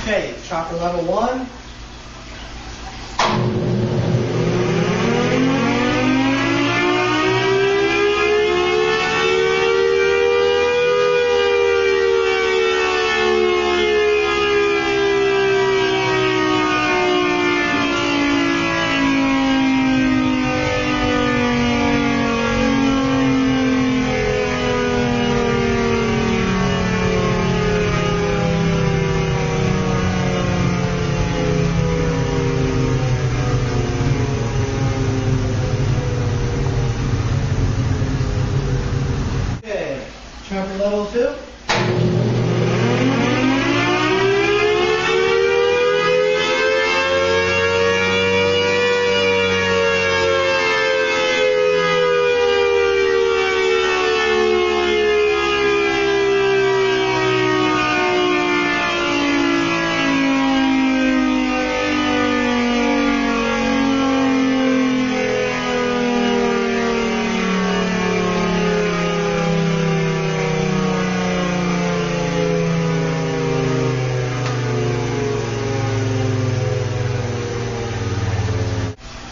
Okay, chopper level 1. Chopper level 2.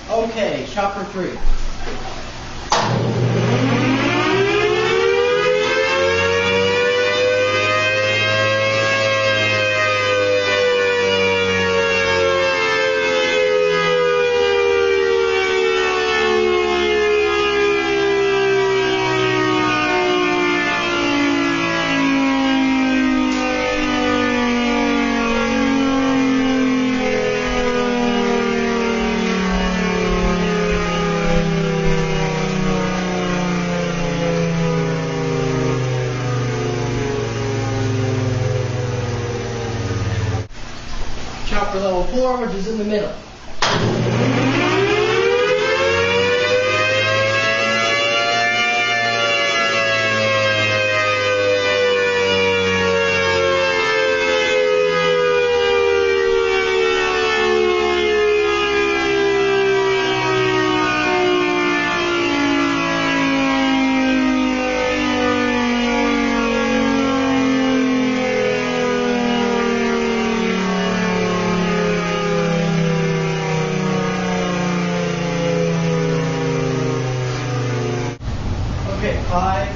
Okay, chopper 3. Chopper level 4, which is in the middle. Okay, 5,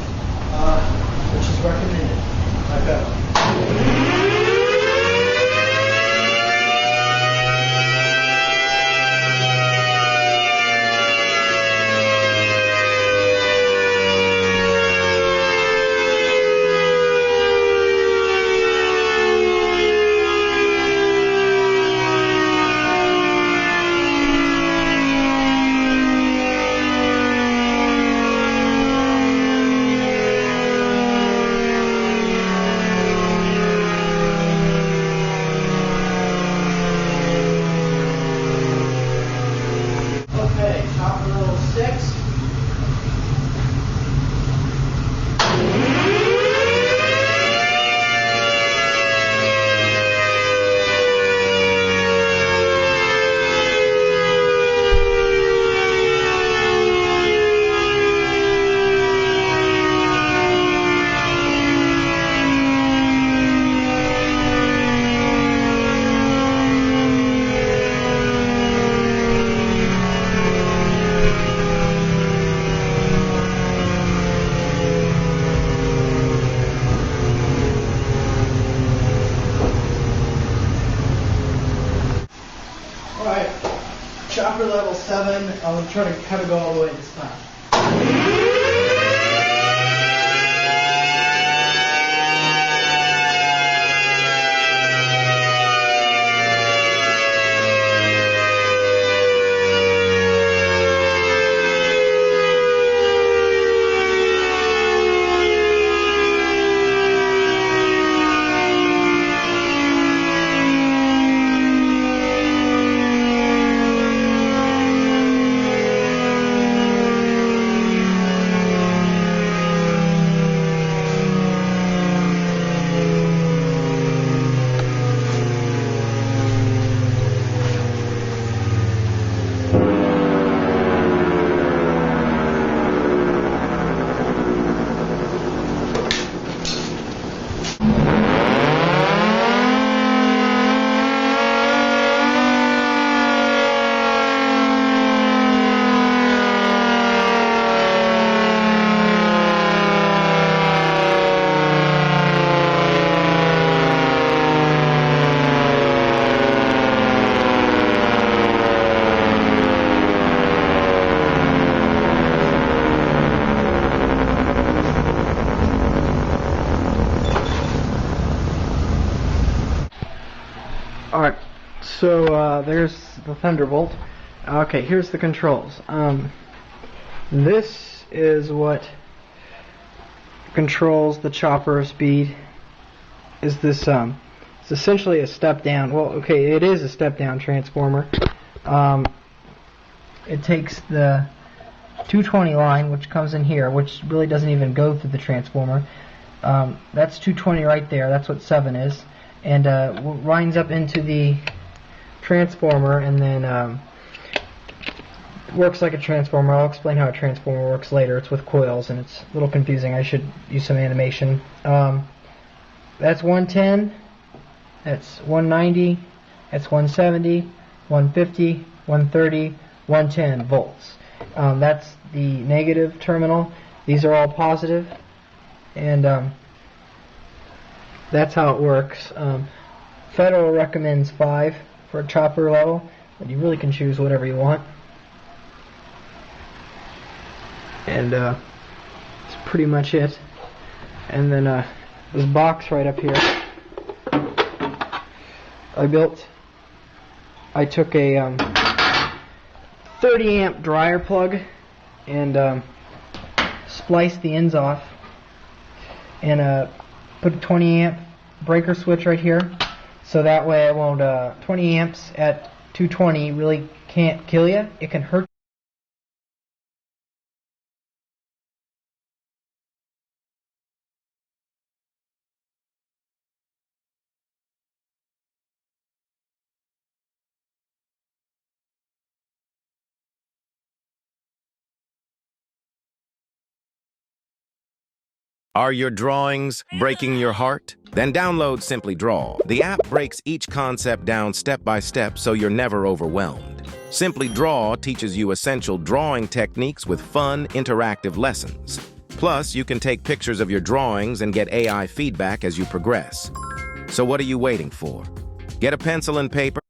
which is recommended by Bevel. Okay, chopper level 6. Alright, chopper level 7, I'm going to try to kind of go all the way this time. So there's the Thunderbolt. Okay, here's the controls. This is what controls the chopper speed. Is this it's essentially a step down. Well, okay, it is a step down transformer. It takes the 220 line, which comes in here, which really doesn't even go through the transformer. That's 220 right there. That's what 7 is, and winds up into the transformer, and then works like a transformer. I'll explain how a transformer works later. It's with coils, and it's a little confusing. I should use some animation. That's 110. That's 190. That's 170. 150. 130. 110 volts. That's the negative terminal. These are all positive, and that's how it works. Federal recommends 5 for a chopper level, but you really can choose whatever you want. And that's pretty much it. And then this box right up here I took a 30 amp dryer plug and spliced the ends off, and put a 20 amp breaker switch right here, so that way I won't 20 amps at 220 really can't kill you. It can hurt. Are your drawings breaking your heart? Then download Simply Draw. The app breaks each concept down step by step so you're never overwhelmed. Simply Draw teaches you essential drawing techniques with fun, interactive lessons. Plus, you can take pictures of your drawings and get AI feedback as you progress. So what are you waiting for? Get a pencil and paper.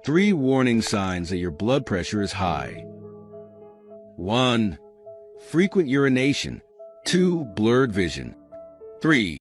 3 warning signs that your blood pressure is high. 1. Frequent urination. 2. Blurred vision. 3.